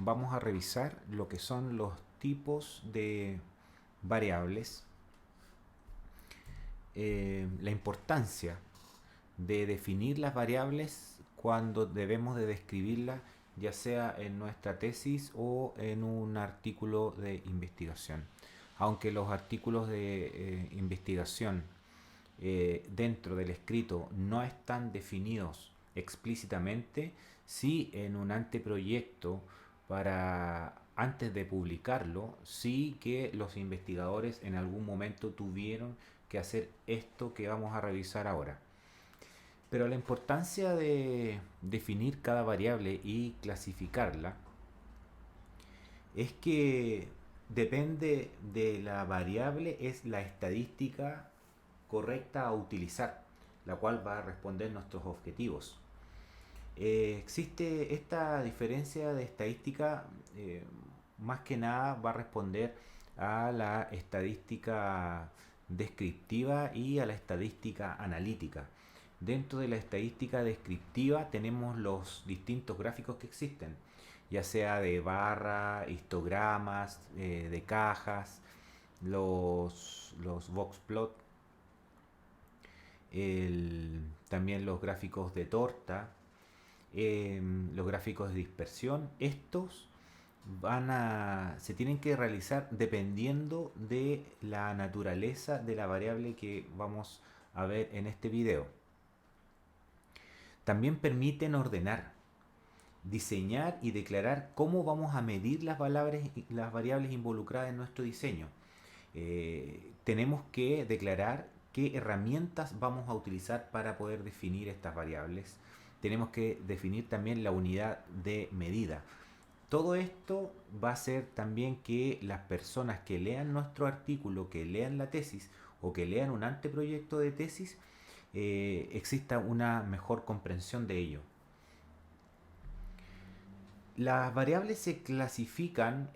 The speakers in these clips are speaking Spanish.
vamos a revisar lo que son los tipos de variables, la importancia de definir las variables cuando debemos de describirlas, ya sea en nuestra tesis o en un artículo de investigación. Aunque los artículos de investigación dentro del escrito no están definidos explícitamente, sí en un anteproyecto para antes de publicarlo, sí que los investigadores en algún momento tuvieron que hacer esto que vamos a revisar ahora. Pero la importancia de definir cada variable y clasificarla es que depende de la variable es la estadística correcta a utilizar, la cual va a responder nuestros objetivos. Existe esta diferencia de estadística, más que nada va a responder a la estadística descriptiva y a la estadística analítica. Dentro de la estadística descriptiva tenemos los distintos gráficos que existen, ya sea de barra, histogramas, de cajas, los boxplot, también los gráficos de torta, los gráficos de dispersión. Estos se tienen que realizar dependiendo de la naturaleza de la variable que vamos a ver en este video. También permiten ordenar, diseñar y declarar cómo vamos a medir las variables involucradas en nuestro diseño. Tenemos que declarar qué herramientas vamos a utilizar para poder definir estas variables. Tenemos que definir también la unidad de medida. Todo esto va a hacer también que las personas que lean nuestro artículo, que lean la tesis o que lean un anteproyecto de tesis, exista una mejor comprensión de ello. Las variables se clasifican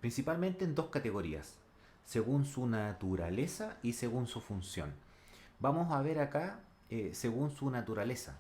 principalmente en dos categorías, según su naturaleza y según su función. Vamos a ver acá según su naturaleza.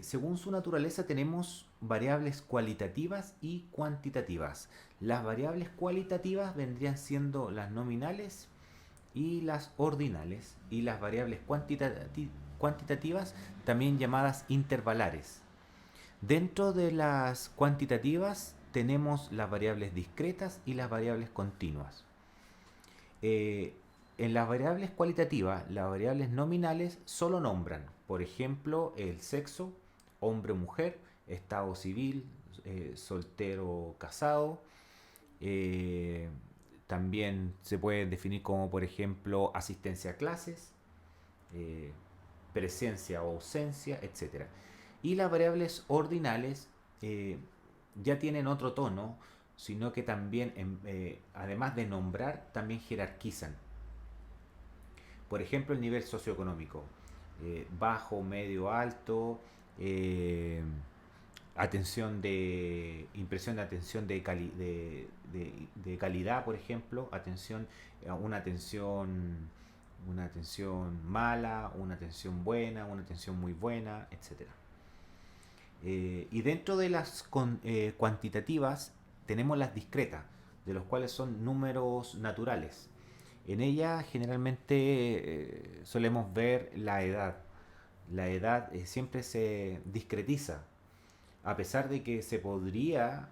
Según su naturaleza tenemos variables cualitativas y cuantitativas. Las variables cualitativas vendrían siendo las nominales y las ordinales, y las variables cuantitativas también llamadas intervalares. Dentro de las cuantitativas tenemos las variables discretas y las variables continuas. En las variables cualitativas, las variables nominales solo nombran, por ejemplo, el sexo, hombre o mujer, estado civil, soltero o casado. Eh, También se puede definir como, por ejemplo, asistencia a clases, eh, presencia o ausencia, etcétera. Y las variables ordinales eh, ya tienen otro tono, sino que también, además de nombrar, también jerarquizan. Por ejemplo, el nivel socioeconómico, bajo, medio, alto, eh, impresión de atención de calidad, por ejemplo, una atención mala, una atención buena, una atención muy buena, etcétera. Y dentro de las cuantitativas tenemos las discretas, de los cuales son números naturales. En ellas generalmente solemos ver la edad. La edad siempre se discretiza, a pesar de que se podría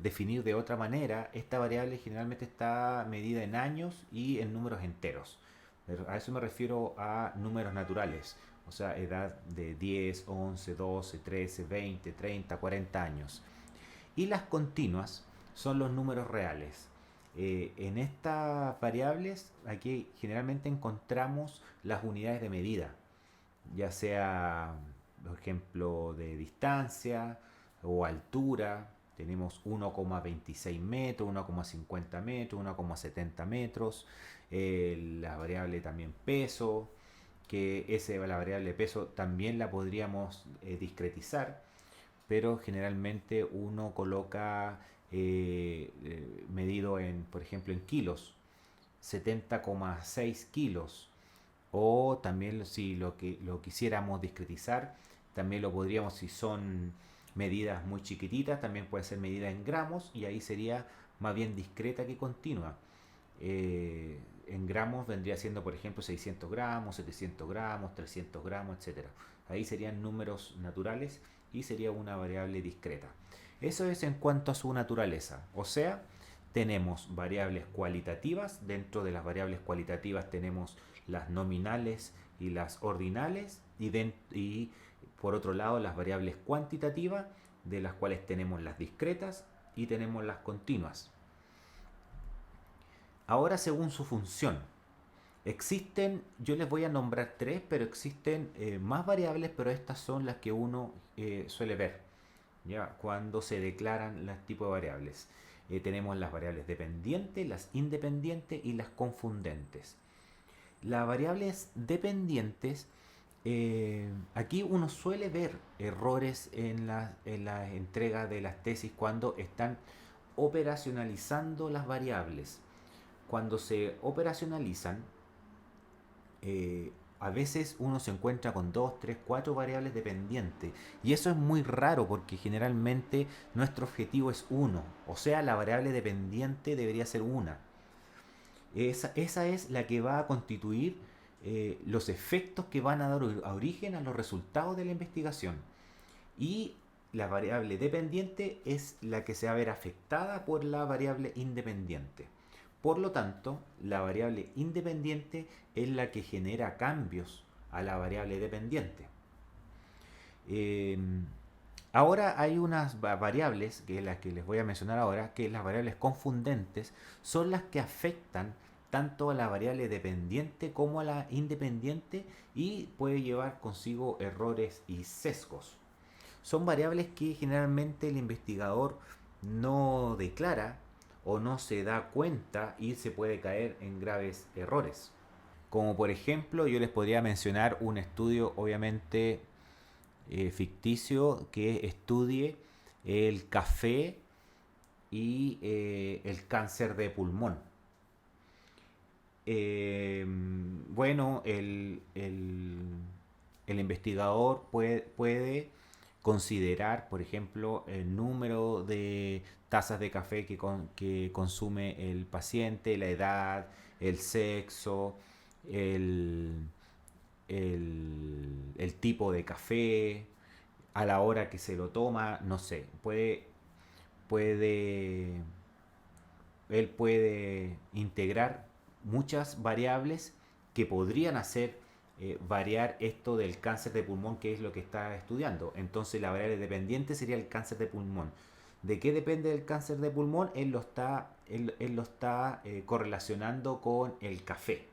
definir de otra manera. Esta variable generalmente está medida en años y en números enteros. Pero a eso me refiero a números naturales, o sea, edad de 10, 11, 12, 13, 20, 30, 40 años. Y las continuas son los números reales. En estas variables, aquí generalmente encontramos las unidades de medida, ya sea, por ejemplo, de distancia o altura. Tenemos 1,26 metros, 1,50 metros, 1,70 metros. La variable también peso, que la variable peso también la podríamos discretizar, pero generalmente uno coloca medido en, por ejemplo, en kilos, 70,6 kilos. O también si lo quisiéramos discretizar, también lo podríamos, si son medidas muy chiquititas, también puede ser medida en gramos y ahí sería más bien discreta que continua. En gramos vendría siendo, por ejemplo, 600 gramos, 700 gramos, 300 gramos, etcétera. Ahí serían números naturales y sería una variable discreta. Eso es en cuanto a su naturaleza. O sea, tenemos variables cualitativas. Dentro de las variables cualitativas tenemos las nominales y las ordinales. Y por otro lado, las variables cuantitativas, de las cuales tenemos las discretas y tenemos las continuas. Ahora, según su función, existen, yo les voy a nombrar tres, pero existen más variables, pero estas son las que uno suele ver, ¿ya? Cuando se declaran los tipos de variables. Tenemos las variables dependientes, las independientes y las confundentes. Las variables dependientes, aquí uno suele ver errores en la entrega de las tesis cuando están operacionalizando las variables. Cuando se operacionalizan, a veces uno se encuentra con 2, 3, 4 variables dependientes. Y eso es muy raro porque generalmente nuestro objetivo es uno. O sea, la variable dependiente debería ser una. Esa es la que va a constituir los efectos que van a dar origen a los resultados de la investigación. Y la variable dependiente es la que se va a ver afectada por la variable independiente. Por lo tanto, la variable independiente es la que genera cambios a la variable dependiente. Eh, Ahora hay unas variables, que es las que les voy a mencionar ahora, que las variables confundentes son las que afectan tanto a la variable dependiente como a la independiente y puede llevar consigo errores y sesgos. Son variables que generalmente el investigador no declara o no se da cuenta y se puede caer en graves errores. Como por ejemplo, yo les podría mencionar un estudio obviamente ficticio que estudie el café y el cáncer de pulmón. Bueno, el investigador puede considerar, por ejemplo, el número de tazas de café que consume el paciente, la edad, el sexo, el, el tipo de café, a la hora que se lo toma, no sé, puede, él puede integrar muchas variables que podrían hacer variar esto del cáncer de pulmón, que es lo que está estudiando. Entonces la variable dependiente sería el cáncer de pulmón. ¿De qué depende el cáncer de pulmón? Él lo está correlacionando con el café.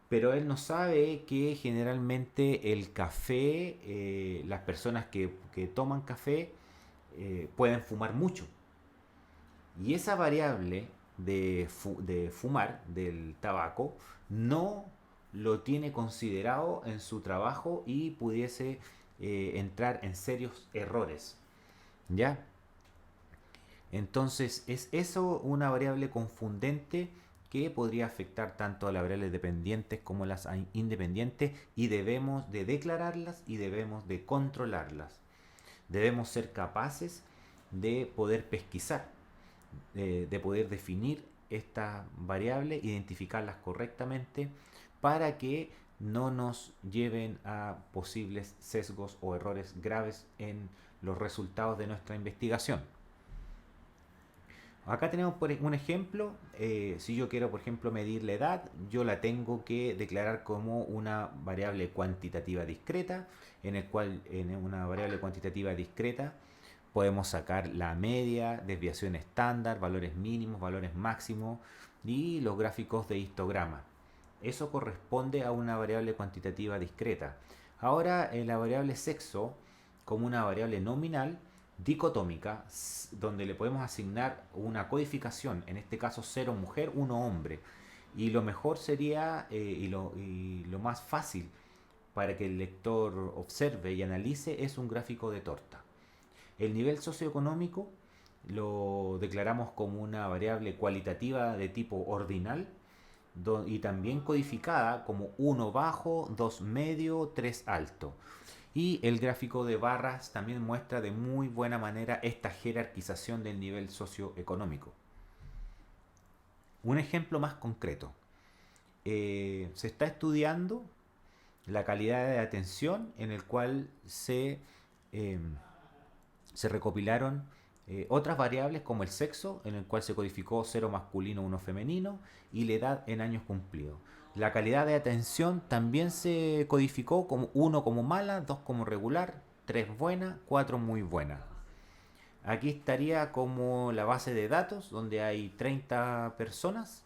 Pero él no sabe que generalmente el café, las personas que toman café, pueden fumar mucho. Y esa variable de fumar, del tabaco, no lo tiene considerado en su trabajo y pudiese entrar en serios errores. ¿Ya? Entonces, ¿es eso una variable confundente que podría afectar tanto a las variables dependientes como las independientes y debemos de declararlas y debemos de controlarlas? Debemos ser capaces de poder pesquisar, de poder definir estas variables, identificarlas correctamente para que no nos lleven a posibles sesgos o errores graves en los resultados de nuestra investigación. Acá tenemos por un ejemplo, si yo quiero por ejemplo medir la edad, yo la tengo que declarar como una variable cuantitativa discreta, en el cual en una variable cuantitativa discreta podemos sacar la media, desviación estándar, valores mínimos, valores máximos y los gráficos de histograma. Eso corresponde a una variable cuantitativa discreta. Ahora en la variable sexo, como una variable nominal, dicotómica, donde le podemos asignar una codificación, en este caso 0 mujer, 1 hombre. Y lo mejor sería, y lo más fácil para que el lector observe y analice, es un gráfico de torta. El nivel socioeconómico lo declaramos como una variable cualitativa de tipo ordinal y también codificada como 1 bajo, 2 medio, 3 alto. Y el gráfico de barras también muestra de muy buena manera esta jerarquización del nivel socioeconómico. Un ejemplo más concreto. Se está estudiando la calidad de atención en el cual eh, se recopilaron otras variables como el sexo, en el cual se codificó 0 masculino, 1 femenino, y la edad en años cumplidos. La calidad de atención también se codificó como 1 como mala, 2 como regular, 3 buena, 4 muy buena. Aquí estaría como la base de datos, donde hay 30 personas.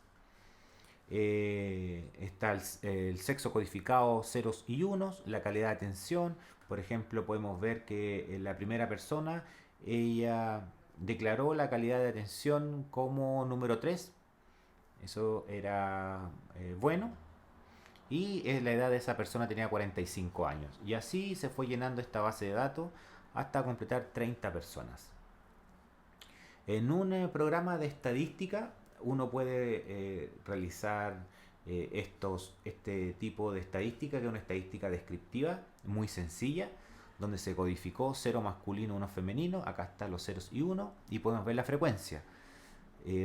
Está el sexo codificado, ceros y unos, la calidad de atención. Por ejemplo, podemos ver que la primera persona, ella declaró la calidad de atención como número 3. Eso era bueno. Y la edad de esa persona tenía 45 años. Y así se fue llenando esta base de datos hasta completar 30 personas. En un programa de estadística uno puede realizar este tipo de estadística, que es una estadística descriptiva muy sencilla, donde se codificó 0 masculino, 1 femenino, acá están los ceros y 1, y podemos ver la frecuencia.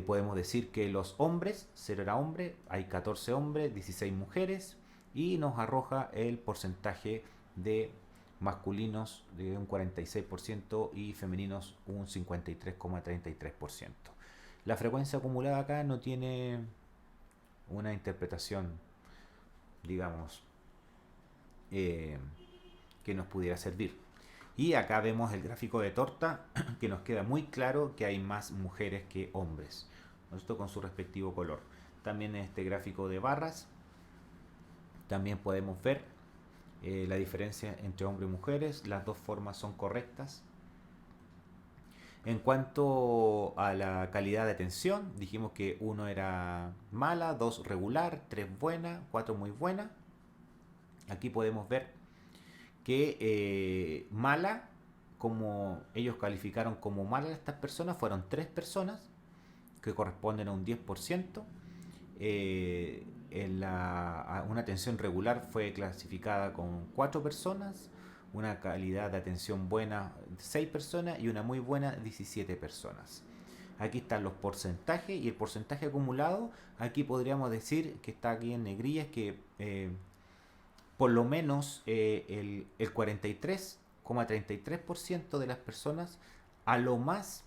Podemos decir que los hombres, 0 era hombre, hay 14 hombres, 16 mujeres, y nos arroja el porcentaje de masculinos de un 46% y femeninos un 53,33%. La frecuencia acumulada acá no tiene una interpretación, digamos, eh, que nos pudiera servir. Y acá vemos el gráfico de torta, que nos queda muy claro que hay más mujeres que hombres, esto con su respectivo color. También en este gráfico de barras también podemos ver la diferencia entre hombres y mujeres. Las dos formas son correctas. En cuanto a la calidad de atención, dijimos que 1 era mala, 2 regular, 3 buena, 4 muy buena. Aquí podemos ver que mala, como ellos calificaron como mala a estas personas, fueron 3 personas, que corresponden a un 10%. Una atención regular fue clasificada con 4 personas, una calidad de atención buena 6 personas y una muy buena 17 personas. Aquí están los porcentajes y el porcentaje acumulado. Aquí podríamos decir que está aquí en negrillas que por lo menos el 43,33% de las personas, a lo más,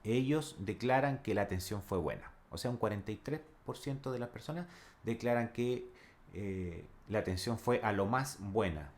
ellos declaran que la atención fue buena. O sea, un 43% de las personas declaran que la atención fue a lo más buena.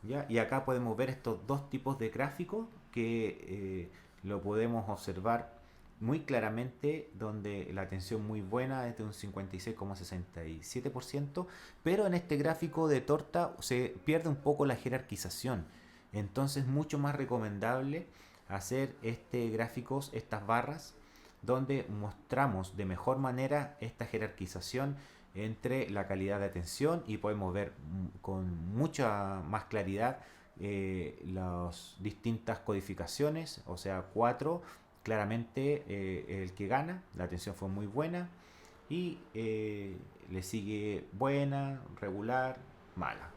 ¿Ya? Y acá podemos ver estos dos tipos de gráficos que lo podemos observar muy claramente, donde la atención muy buena es de un 56,67%, pero en este gráfico de torta se pierde un poco la jerarquización. Entonces es mucho más recomendable hacer este gráficos, estas barras, donde mostramos de mejor manera esta jerarquización entre la calidad de atención y podemos ver con mucha más claridad las distintas codificaciones, o sea, 4 claramente el que gana, la atención fue muy buena y le sigue buena, regular, mala.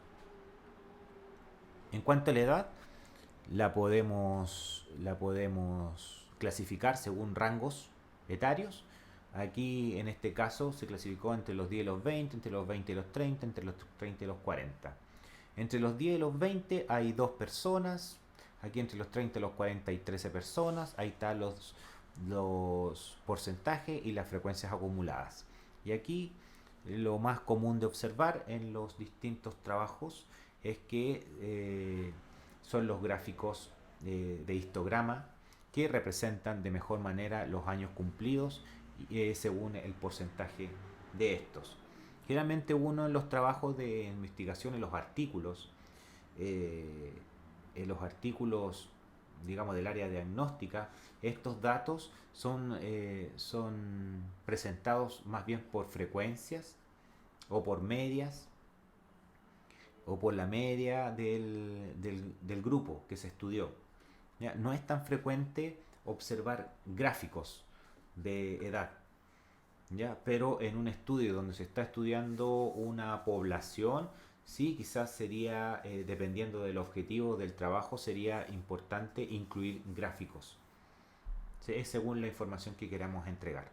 En cuanto a la edad, la podemos clasificar según rangos etarios. Aquí en este caso se clasificó entre los 10 y los 20, entre los 20 y los 30, entre los 30 y los 40. Entre los 10 y los 20 hay 2 personas. Aquí entre los 30 y los 40 hay 13 personas. Ahí están los porcentajes y las frecuencias acumuladas. Y aquí lo más común de observar en los distintos trabajos es que son los gráficos de histograma que representan de mejor manera los años cumplidos según el porcentaje de estos. Generalmente uno en los trabajos de investigación, en los artículos, digamos, del área diagnóstica, estos datos son presentados más bien por frecuencias o por medias o por la media del grupo que se estudió. ¿Ya? No es tan frecuente observar gráficos de edad, ¿ya? Pero en un estudio donde se está estudiando una población, Sí, quizás sería, dependiendo del objetivo del trabajo, sería importante incluir gráficos. Sí, es según la información que queramos entregar.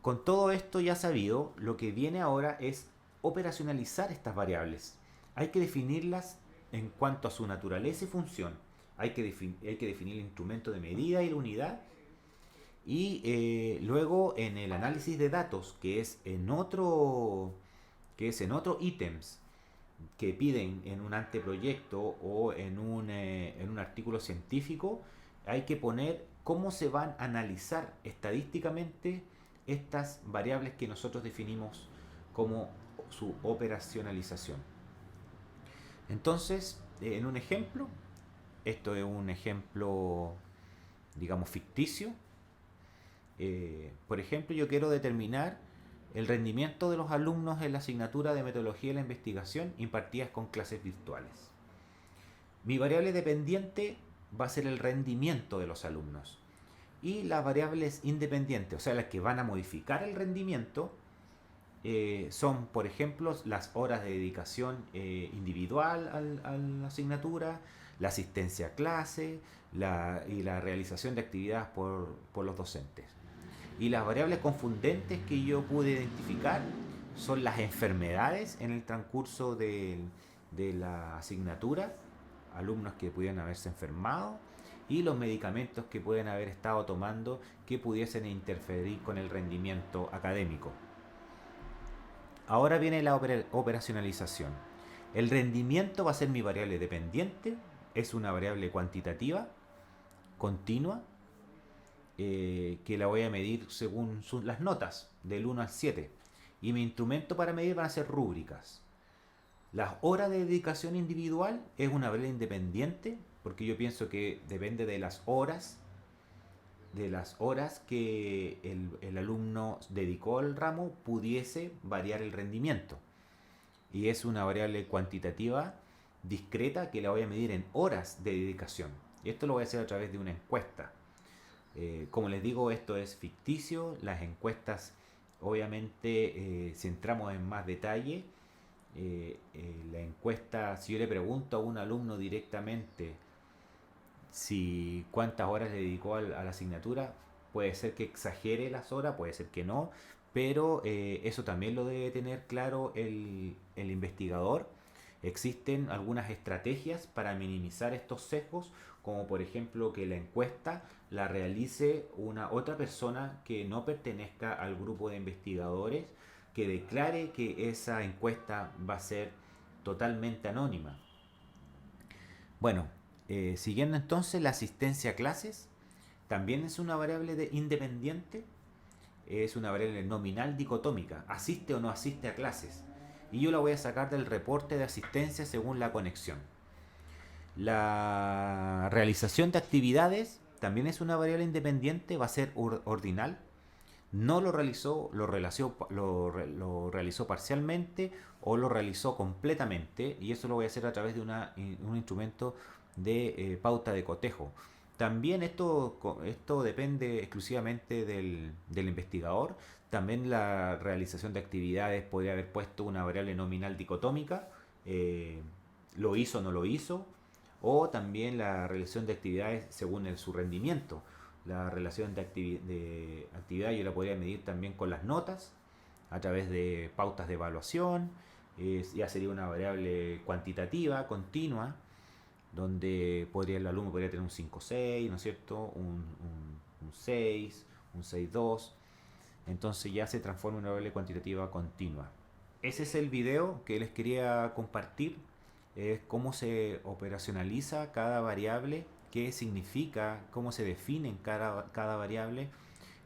Con todo esto ya sabido, lo que viene ahora es operacionalizar estas variables. Hay que definirlas en cuanto a su naturaleza y función. Hay que definir el instrumento de medida y la unidad. Y luego en el análisis de datos, que es en otro ítems que piden en un anteproyecto o en un artículo científico, hay que poner cómo se van a analizar estadísticamente estas variables que nosotros definimos como su operacionalización. Entonces, en un ejemplo, esto es un ejemplo, digamos, ficticio. Por ejemplo, yo quiero determinar el rendimiento de los alumnos en la asignatura de metodología de la investigación impartidas con clases virtuales. Mi variable dependiente va a ser el rendimiento de los alumnos. Y las variables independientes, o sea, las que van a modificar el rendimiento, son, por ejemplo, las horas de dedicación individual a la asignatura, la asistencia a clase y la realización de actividades por los docentes. Y las variables confundentes que yo pude identificar son las enfermedades en el transcurso de la asignatura, alumnos que pudieran haberse enfermado, y los medicamentos que pueden haber estado tomando que pudiesen interferir con el rendimiento académico. Ahora viene la operacionalización. El rendimiento va a ser mi variable dependiente, es una variable cuantitativa, continua, que la voy a medir según las notas, del 1 al 7. Y mi instrumento para medir van a ser rúbricas. Las horas de dedicación individual es una variable independiente, porque yo pienso que depende de las horas que el alumno dedicó al ramo, pudiese variar el rendimiento. Y es una variable cuantitativa discreta que la voy a medir en horas de dedicación. Y esto lo voy a hacer a través de una encuesta. Como les digo, esto es ficticio. Las encuestas, obviamente, si entramos en más detalle, la encuesta, si yo le pregunto a un alumno directamente si cuántas horas le dedicó a la asignatura, puede ser que exagere las horas, puede ser que no, pero eso también lo debe tener claro el investigador. Existen algunas estrategias para minimizar estos sesgos, como por ejemplo que la encuesta la realice una otra persona que no pertenezca al grupo de investigadores, que declare que esa encuesta va a ser totalmente anónima. Bueno, siguiendo entonces, la asistencia a clases también es una variable independiente, es una variable nominal dicotómica, asiste o no asiste a clases. Y yo la voy a sacar del reporte de asistencia según la conexión. La realización de actividades también es una variable independiente, va a ser ordinal. No lo realizó, lo realizó parcialmente o lo realizó completamente, y eso lo voy a hacer a través de un instrumento de pauta de cotejo. También esto depende exclusivamente del investigador. También la realización de actividades podría haber puesto una variable nominal dicotómica, eh, lo hizo o no lo hizo, o también la realización de actividades según su rendimiento. La relación de actividad yo la podría medir también con las notas, a través de pautas de evaluación. Ya sería una variable cuantitativa, continua, donde el alumno podría tener un 5,6, ¿no es cierto? Un 6, un 6,2. Entonces ya se transforma en una variable cuantitativa continua. Ese es el video que les quería compartir. Es cómo se operacionaliza cada variable, qué significa, cómo se define cada variable.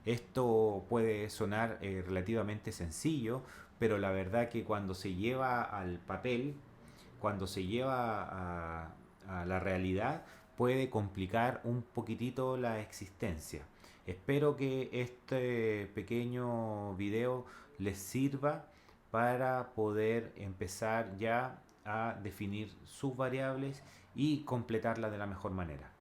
Esto puede sonar relativamente sencillo, pero la verdad que cuando se lleva al papel, cuando se lleva a la realidad, puede complicar un poquitito la existencia. Espero que este pequeño video les sirva para poder empezar ya a definir sus variables y completarlas de la mejor manera.